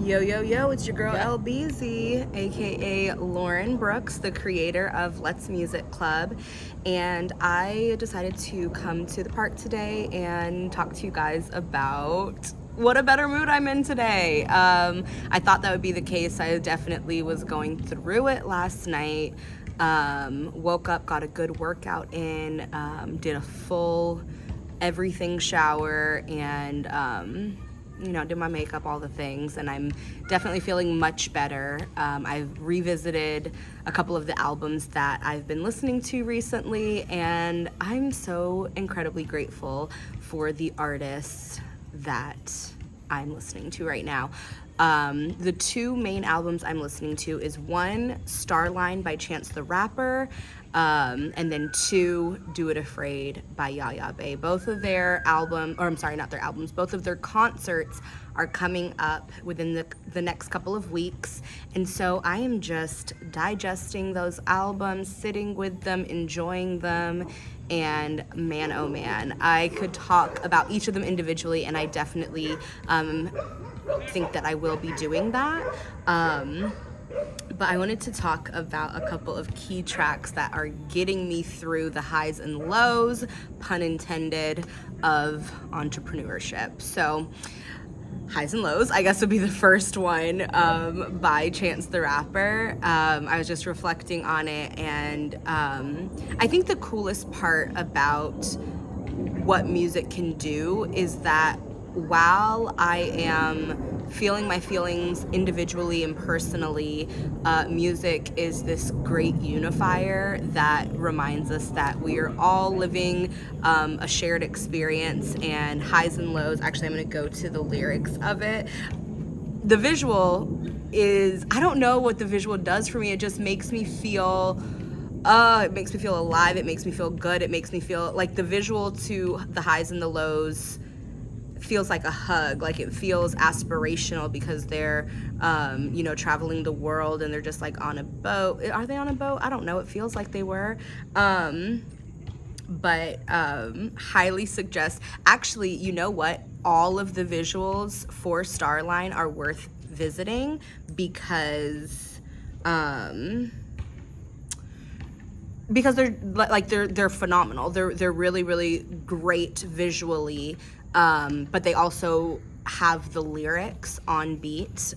Yo, yo, yo, it's your girl Yeah. LBZ, aka Lauren Brooks, the creator of Let's Music Club. And I decided to come to the park today and talk to you guys about what a better mood I'm in today. I thought that would be the case. I definitely was going through it last night. Woke up, got a good workout in, did a full everything shower, and did my makeup, all the things, and I'm definitely feeling much better. I've revisited a couple of the albums that I've been listening to recently, and I'm so incredibly grateful for the artists that I'm listening to right now. The two main albums I'm listening to is one, Starline by Chance the Rapper, and then two, Do It Afraid by Yaya Bay. Both of their not their albums, both of their concerts are coming up within the next couple of weeks. And so I am just digesting those albums, sitting with them, enjoying them. And man, oh man, I could talk about each of them individually, and I definitely think that I will be doing that. But I wanted to talk about a couple of key tracks that are getting me through the highs and lows, pun intended, of entrepreneurship. So, Highs and Lows, I guess, would be the first one, by Chance the Rapper. I was just reflecting on it, and I think the coolest part about what music can do is that while I am feeling my feelings individually and personally, music is this great unifier that reminds us that we are all living a shared experience, and highs and lows. Actually, I'm going to go to the lyrics of it. The visual is, I don't know what the visual does for me. It just makes me feel it makes me feel alive. It makes me feel good. It makes me feel like the visual to the highs and the lows feels like a hug. Like, it feels aspirational because they're traveling the world, and they're just like on a boat. Are they on a boat? I don't know. It feels like they were. But highly suggest. Actually, you know what? All of the visuals for Starline are worth visiting because they're phenomenal. They're really, really great visually, but they also have the lyrics on beat, so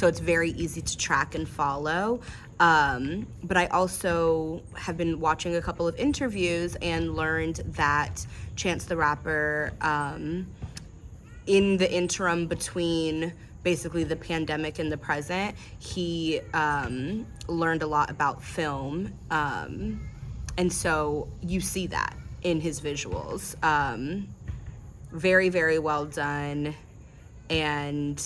it's very easy to track and follow. But I also have been watching a couple of interviews and learned that Chance the Rapper, in the interim between basically the pandemic and the present, he learned a lot about film, and so you see that in his visuals. Very, very well done, and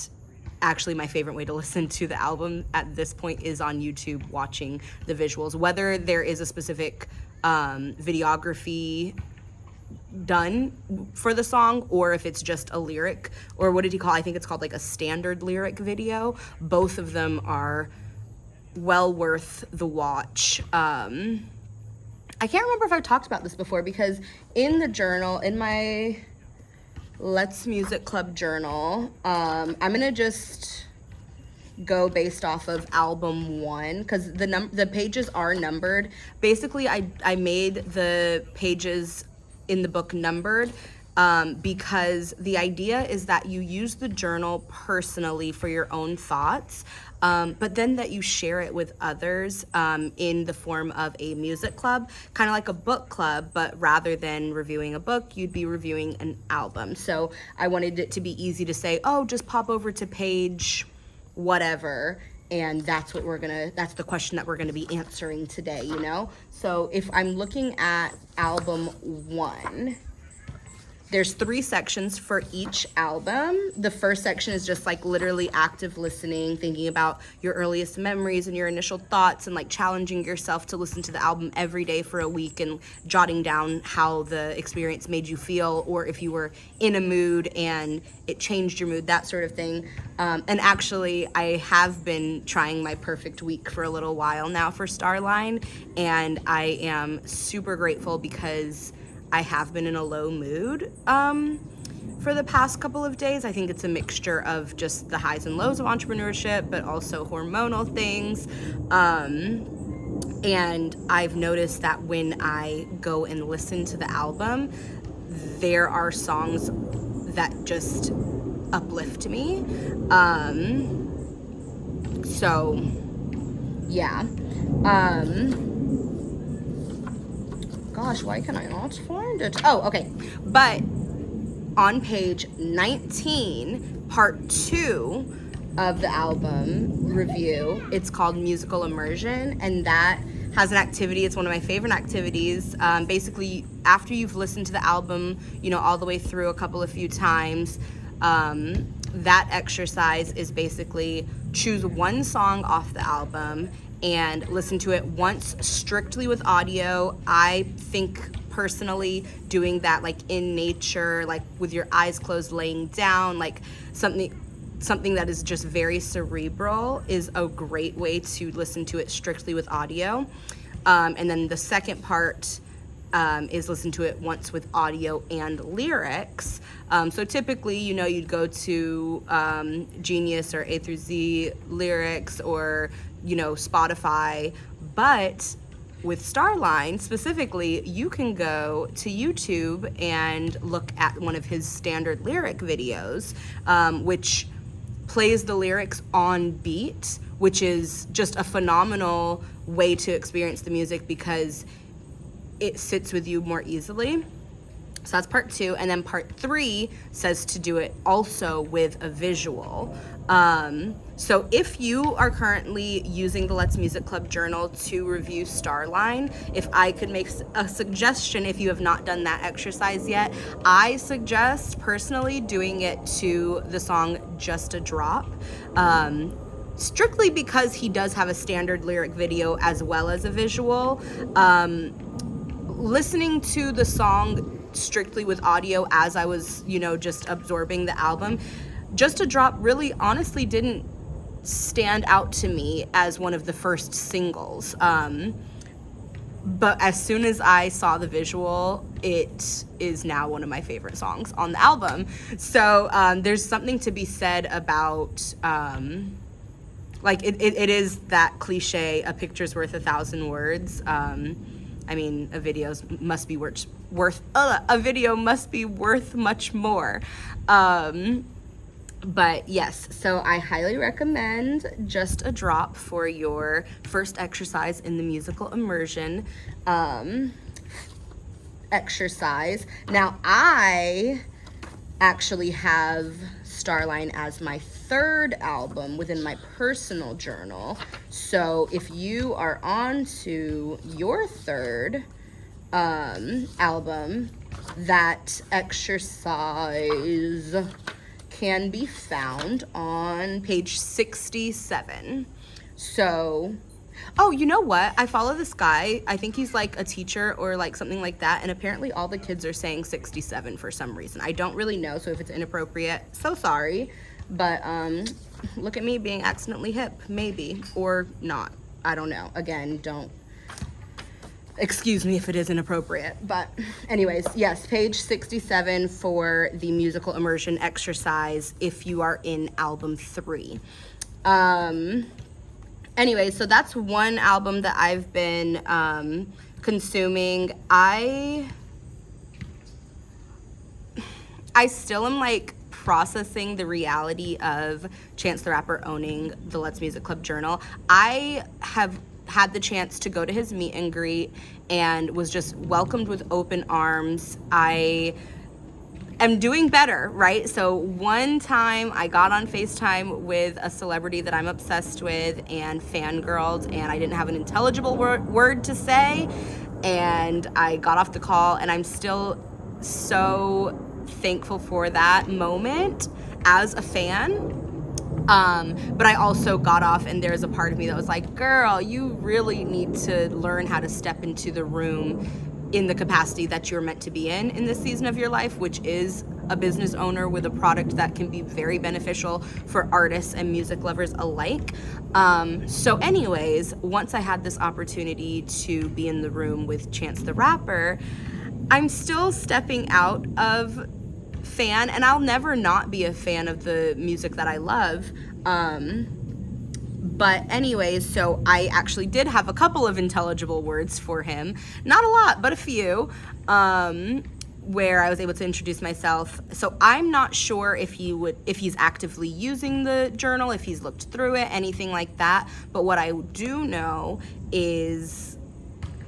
actually my favorite way to listen to the album at this point is on YouTube, watching the visuals, whether there is a specific videography done for the song, or if it's just a lyric, or what did he call, I think it's called like a standard lyric video. Both of them are well worth the watch. I can't remember if I've talked about this before, because in the journal, in my Let's Music Club journal, I'm gonna just go based off of album 1, because the pages are numbered. Basically, I made the pages in the book numbered, because the idea is that you use the journal personally for your own thoughts, but then that you share it with others, in the form of a music club, kind of like a book club, but rather than reviewing a book, you'd be reviewing an album. So I wanted it to be easy to say, oh, just pop over to page whatever, and that's the question that we're gonna be answering today, So if I'm looking at album 1, there's 3 sections for each album. The first section is just like literally active listening, thinking about your earliest memories and your initial thoughts, and like challenging yourself to listen to the album every day for a week and jotting down how the experience made you feel, or if you were in a mood and it changed your mood, that sort of thing. And actually, I have been trying my perfect week for a little while now for Starline, and I am super grateful because I have been in a low mood for the past couple of days. I think it's a mixture of just the highs and lows of entrepreneurship, but also hormonal things. And I've noticed that when I go and listen to the album, there are songs that just uplift me. So yeah. Gosh, why can I not find it? Oh, okay. But on page 19, part 2 of the album review, it's called Musical Immersion, and that has an activity. It's one of my favorite activities. Basically, after you've listened to the album, you know, all the way through a few times, that exercise is basically choose one song off the album and listen to it once strictly with audio. I think personally doing that like in nature, like with your eyes closed, laying down, like something that is just very cerebral is a great way to listen to it strictly with audio. And then the second part is listen to it once with audio and lyrics. So typically, you know, you'd go to Genius or A through Z lyrics or, you know, Spotify. But with Starline specifically, you can go to YouTube and look at one of his standard lyric videos, which plays the lyrics on beat, which is just a phenomenal way to experience the music because it sits with you more easily. So that's part 2. And then part 3 says to do it also with a visual. So if you are currently using the Let's Music Club journal to review Starline, if I could make a suggestion, if you have not done that exercise yet, I suggest personally doing it to the song Just a Drop. Strictly because he does have a standard lyric video as well as a visual. Listening to the song strictly with audio as I was, you know, just absorbing the album, Just a Drop really honestly didn't stand out to me as one of the first singles. But as soon as I saw the visual, it is now one of my favorite songs on the album. So there's something to be said about like it is that cliche, a picture's worth 1,000 words. I mean, a video must be worth much more. But yes, so I highly recommend Just a Drop for your first exercise in the musical immersion exercise. Now, I actually have Starline as my 3rd album within my personal journal. So if you are on to your 3rd album, that exercise can be found on page 67. So, oh, you know what? I follow this guy. I think he's like a teacher or like something like that. And apparently all the kids are saying 67 for some reason. I don't really know. So if it's inappropriate, so sorry. But look at me being accidentally hip, maybe, or not. I don't know. Again, don't excuse me if it is inappropriate. But anyways, yes, page 67 for the musical immersion exercise if you are in album 3. Anyway, so that's one album that I've been consuming. I still am like processing the reality of Chance the Rapper owning the Let's Music Club journal. I have had the chance to go to his meet and greet and was just welcomed with open arms. I am doing better, right? So one time I got on FaceTime with a celebrity that I'm obsessed with and fangirled, and I didn't have an intelligible word to say, and I got off the call, and I'm still so thankful for that moment as a fan. But I also got off, and there's a part of me that was like, girl, you really need to learn how to step into the room in the capacity that you're meant to be in this season of your life, which is a business owner with a product that can be very beneficial for artists and music lovers alike. So anyways, once I had this opportunity to be in the room with Chance the Rapper, I'm still stepping out of fan, and I'll never not be a fan of the music that I love. But anyways, so I actually did have a couple of intelligible words for him. Not a lot, but a few, where I was able to introduce myself. So I'm not sure if he's actively using the journal, if he's looked through it, anything like that. But what I do know is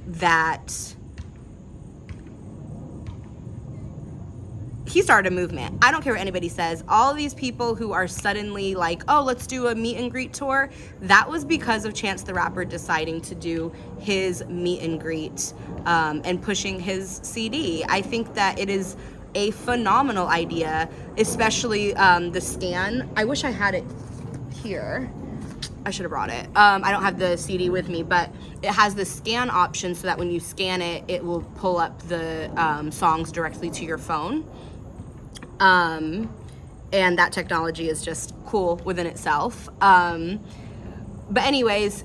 that he started a movement. I don't care what anybody says. All of these people who are suddenly like, oh, let's do a meet and greet tour, that was because of Chance the Rapper deciding to do his meet and greet and pushing his CD. I think that it is a phenomenal idea, especially the scan. I wish I had it here. I should have brought it. I don't have the CD with me, but it has the scan option so that when you scan it, it will pull up the songs directly to your phone. And that technology is just cool within itself. But anyways,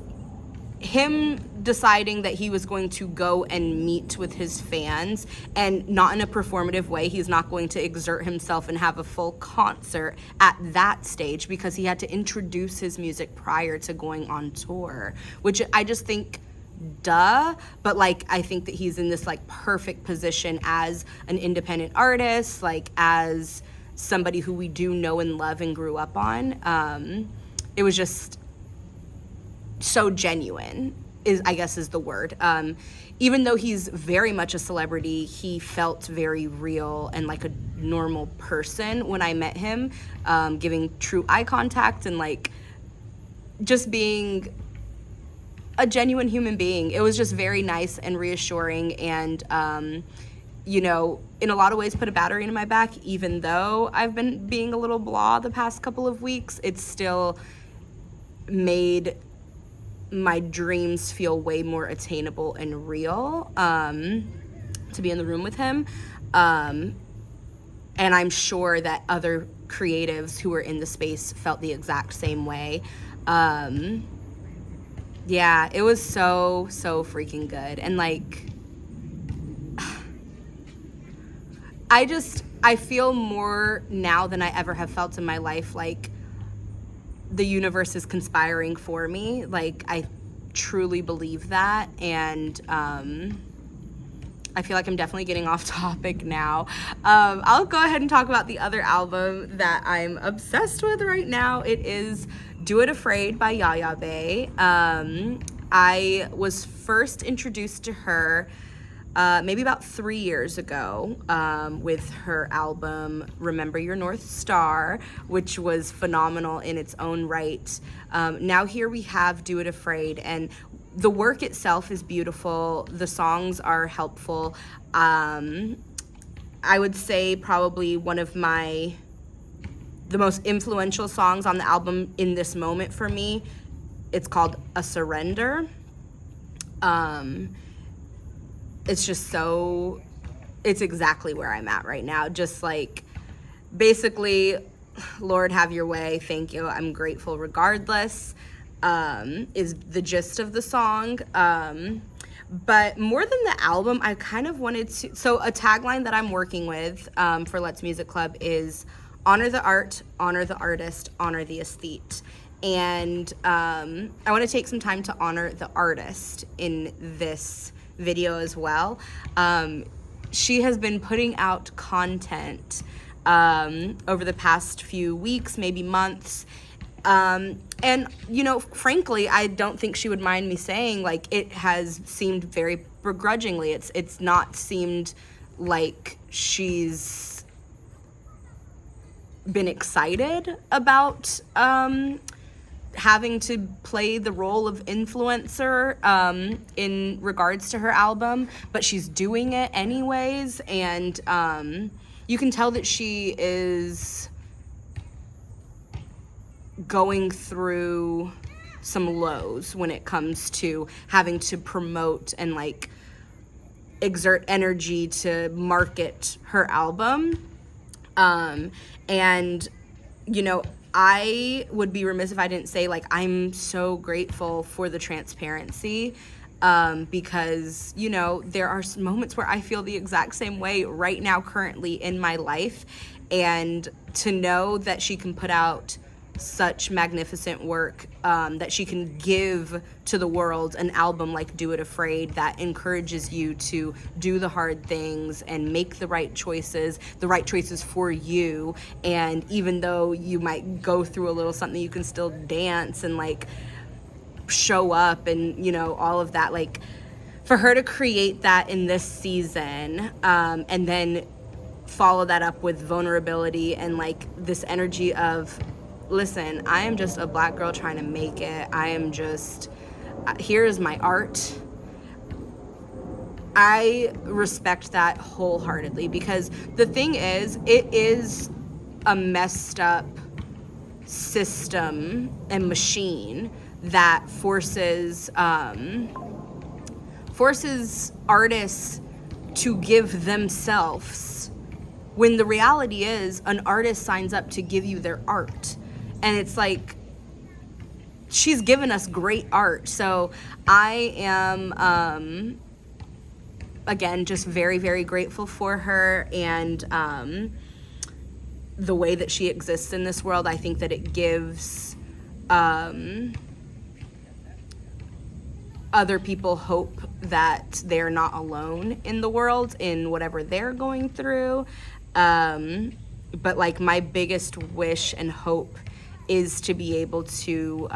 him deciding that he was going to go and meet with his fans, and not in a performative way. He's not going to exert himself and have a full concert at that stage because he had to introduce his music prior to going on tour, which I just think, duh. But like, I think that he's in this like perfect position as an independent artist, like as somebody who we do know and love and grew up on. It was just so genuine, I guess is the word. Even though he's very much a celebrity, he felt very real and like a normal person when I met him, giving true eye contact and like just being a genuine human being. It was just very nice and reassuring, and you know, in a lot of ways put a battery in my back. Even though I've been being a little blah the past couple of weeks, it's still made my dreams feel way more attainable and real, to be in the room with him. And I'm sure that other creatives who were in the space felt the exact same way. Yeah, it was so freaking good. And like, I feel more now than I ever have felt in my life like the universe is conspiring for me. Like, I truly believe that. And I feel like I'm definitely getting off topic now. I'll go ahead and talk about the other album that I'm obsessed with right now. It is Do It Afraid by Yaya Bay. I was first introduced to her maybe about 3 years ago with her album Remember Your North Star, which was phenomenal in its own right. Now here we have Do It Afraid, and the work itself is beautiful. The songs are helpful. I would say probably one of the most influential songs on the album in this moment for me, it's called A Surrender. It's just it's exactly where I'm at right now. Just like, basically, Lord, have your way. Thank you. I'm grateful regardless, is the gist of the song. But more than the album, I kind of wanted to, so a tagline that I'm working with for Let's Music Club is honor the art, honor the artist, honor the aesthete. And I want to take some time to honor the artist in this video as well. She has been putting out content over the past few weeks, maybe months. And, you know, frankly, I don't think she would mind me saying, like, it has seemed very begrudgingly. It's not seemed like she's been excited about having to play the role of influencer in regards to her album, but she's doing it anyways. And you can tell that she is going through some lows when it comes to having to promote and like exert energy to market her album. And, you know, I would be remiss if I didn't say, like, I'm so grateful for the transparency because, you know, there are moments where I feel the exact same way right now, currently in my life. And to know that she can put out such magnificent work, that she can give to the world an album like Do It Afraid that encourages you to do the hard things and make the right choices for you. And even though you might go through a little something, you can still dance and like show up and, you know, all of that. Like, for her to create that in this season, and then follow that up with vulnerability and like this energy of, listen, I am just a Black girl trying to make it. I am just, here's my art. I respect that wholeheartedly, because the thing is, it is a messed up system and machine that forces artists to give themselves, when the reality is an artist signs up to give you their art. And it's like, she's given us great art. So I am, again, just very, very grateful for her and the way that she exists in this world. I think that it gives other people hope that they're not alone in the world in whatever they're going through. But like, my biggest wish and hope is to be able to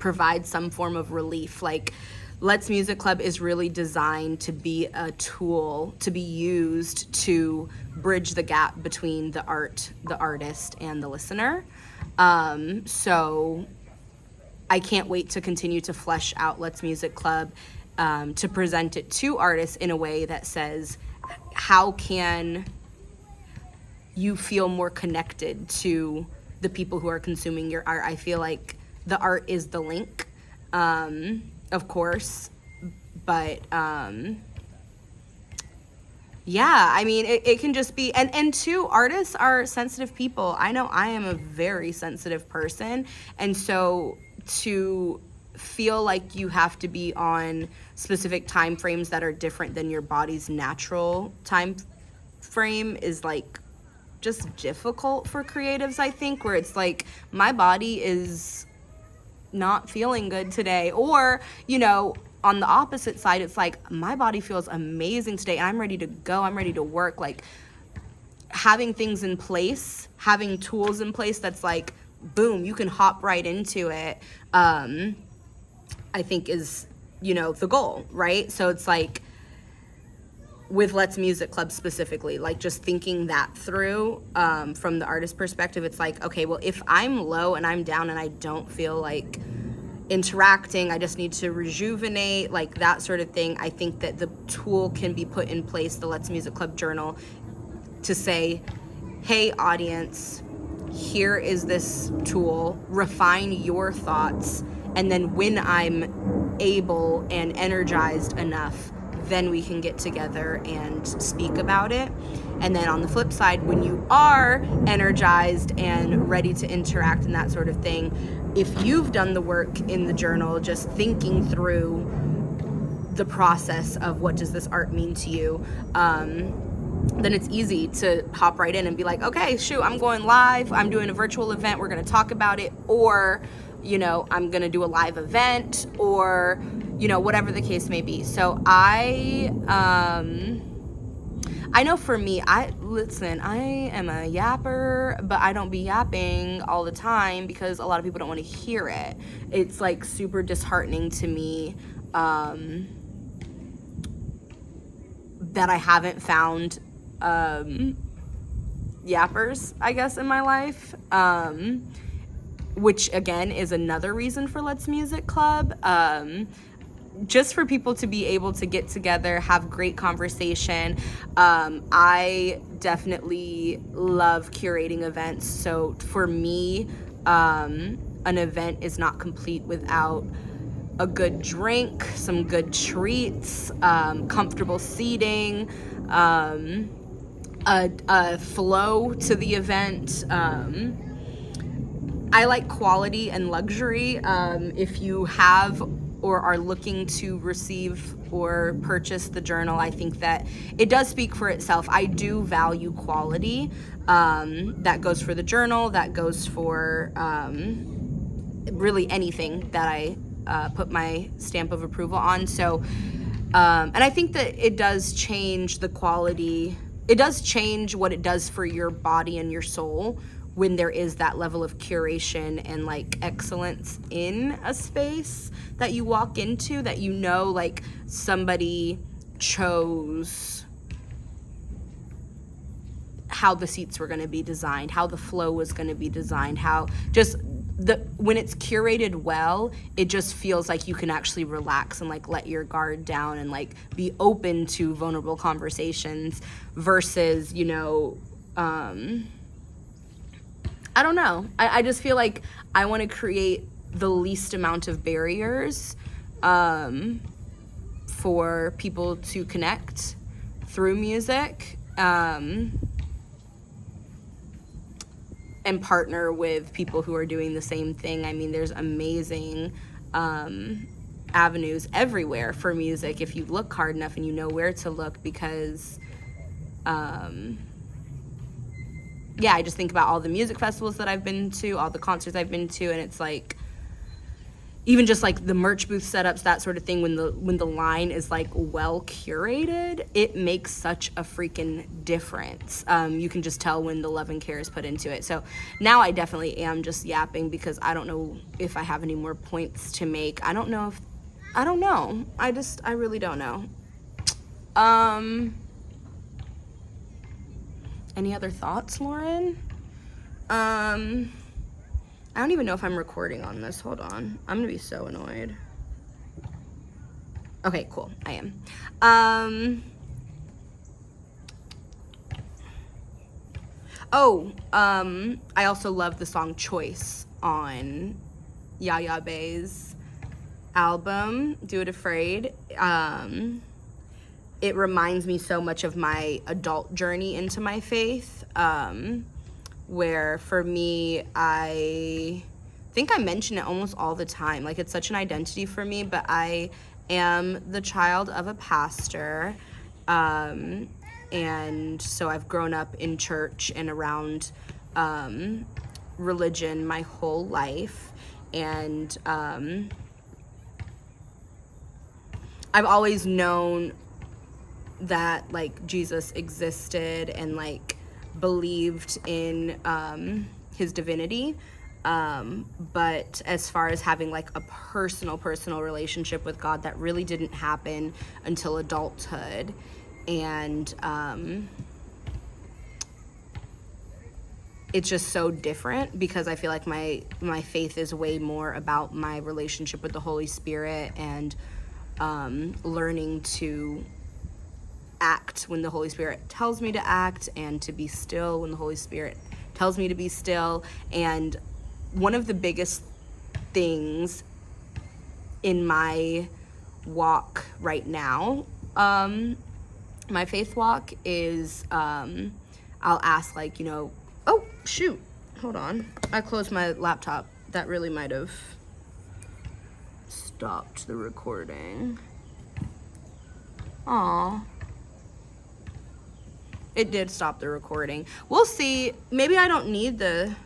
provide some form of relief. Like, Let's Music Club is really designed to be a tool to be used to bridge the gap between the artist, and the listener. So I can't wait to continue to flesh out Let's Music Club, to present it to artists in a way that says, how can you feel more connected to the people who are consuming your art? I feel like the art is the link, of course, but yeah, I mean, it can just be, and two, artists are sensitive people. I know I am a very sensitive person, and so to feel like you have to be on specific time frames that are different than your body's natural time frame is like just difficult for creatives, I think, where it's like, my body is not feeling good today. Or, you know, on the opposite side, it's like, my body feels amazing today, I'm ready to go, I'm ready to work. Like, having things in place, having tools in place that's like, boom, you can hop right into it, I think is, you know, the goal, right? So it's like, with Let's Music Club specifically, like, just thinking that through, from the artist perspective, it's like, okay, well, if I'm low and I'm down and I don't feel like interacting, I just need to rejuvenate, like that sort of thing. I think that the tool can be put in place, the Let's Music Club journal, to say, hey, audience, here is this tool, refine your thoughts, and then when I'm able and energized enough, then we can get together and speak about it. And then on the flip side, when you are energized and ready to interact and that sort of thing, if you've done the work in the journal, just thinking through the process of what does this art mean to you, then it's easy to hop right in and be like, okay, shoot, I'm going live, I'm doing a virtual event, we're gonna talk about it, or, you know, I'm gonna do a live event, or, you know, whatever the case may be. So I know for me, I am a yapper, but I don't be yapping all the time because a lot of people don't want to hear it. It's like super disheartening to me that I haven't found yappers, I guess, in my life, which again is another reason for Let's Music Club. Just for people to be able to get together, have great conversation. I definitely love curating events. So for me, an event is not complete without a good drink, some good treats, comfortable seating, a flow to the event. I like quality and luxury. If you have or are looking to receive or purchase the journal, I think that it does speak for itself. I do value quality. That goes for the journal, that goes for really anything that I put my stamp of approval on. So, and I think that it does change the quality. It does change what it does for your body and your soul when there is that level of curation and like excellence in a space that you walk into, that you know, like somebody chose how the seats were going to be designed, how the flow was going to be designed, how just when it's curated well, it just feels like you can actually relax and like let your guard down and like be open to vulnerable conversations versus, you know, I don't know. I just feel like I want to create the least amount of barriers for people to connect through music, and partner with people who are doing the same thing. I mean, there's amazing avenues everywhere for music if you look hard enough and you know where to look, because yeah, I just think about all the music festivals that I've been to, all the concerts I've been to, and it's like, even just like the merch booth setups, that sort of thing, when the line is like well curated, it makes such a freaking difference. You can just tell when the love and care is put into it. So now I definitely am just yapping because I don't know if I have any more points to make. I don't know. I really don't know. Any other thoughts, Lauren? I don't even know if I'm recording on this. Hold on. I'm gonna be so annoyed. Okay, cool. I am. I also love the song Choice on Yaya Bey's album, Do It Afraid. It reminds me so much of my adult journey into my faith, where for me, I think I mention it almost all the time. Like, it's such an identity for me, but I am the child of a pastor, and so I've grown up in church and around religion my whole life, and I've always known that like Jesus existed and like believed in his divinity, but as far as having like a personal relationship with God, that really didn't happen until adulthood. And it's just so different because I feel like my faith is way more about my relationship with the Holy Spirit and learning to act when the Holy Spirit tells me to act, and to be still when the Holy Spirit tells me to be still. And one of the biggest things in my walk right now, my faith walk, is I'll ask, like, you know, oh shoot, hold on, I closed my laptop. That really might have stopped the recording. Aw. It did stop the recording. We'll see. Maybe I don't need the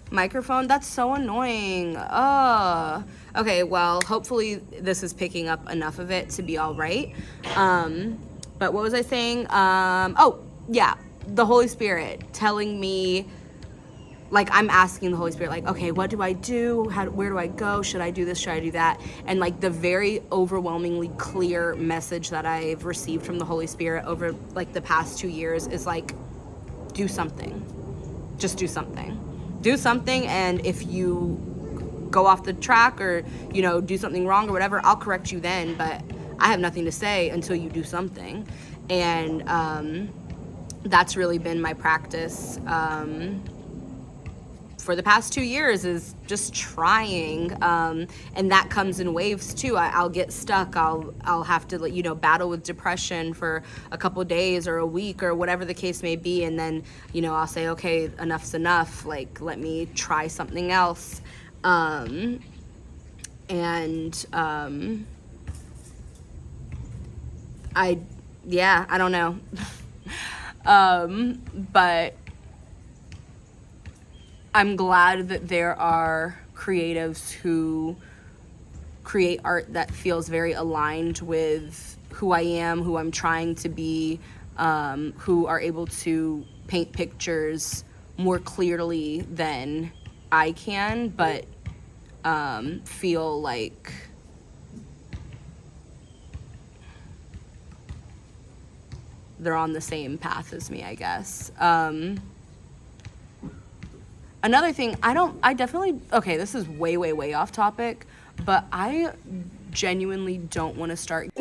microphone. That's so annoying. Okay, well, hopefully this is picking up enough of it to be all right. But what was I saying? Oh, yeah, the Holy Spirit telling me, like, I'm asking the Holy Spirit, like, okay, what do I do? Where do I go? Should I do this? Should I do that? And like the very overwhelmingly clear message that I've received from the Holy Spirit over like the past 2 years is like, do something. Just do something. Do something, and if you go off the track or, you know, do something wrong or whatever, I'll correct you then, but I have nothing to say until you do something. And that's really been my practice for the past 2 years, is just trying, and that comes in waves too. I'll get stuck. I'll have to, you know, battle with depression for a couple days or a week or whatever the case may be, and then, you know, I'll say, okay, enough's enough. Like, let me try something else. And And I don't know. But I'm glad that there are creatives who create art that feels very aligned with who I am, who I'm trying to be, who are able to paint pictures more clearly than I can, but feel like they're on the same path as me, I guess. Another thing, okay, this is way, way, way off topic, but I genuinely don't want to start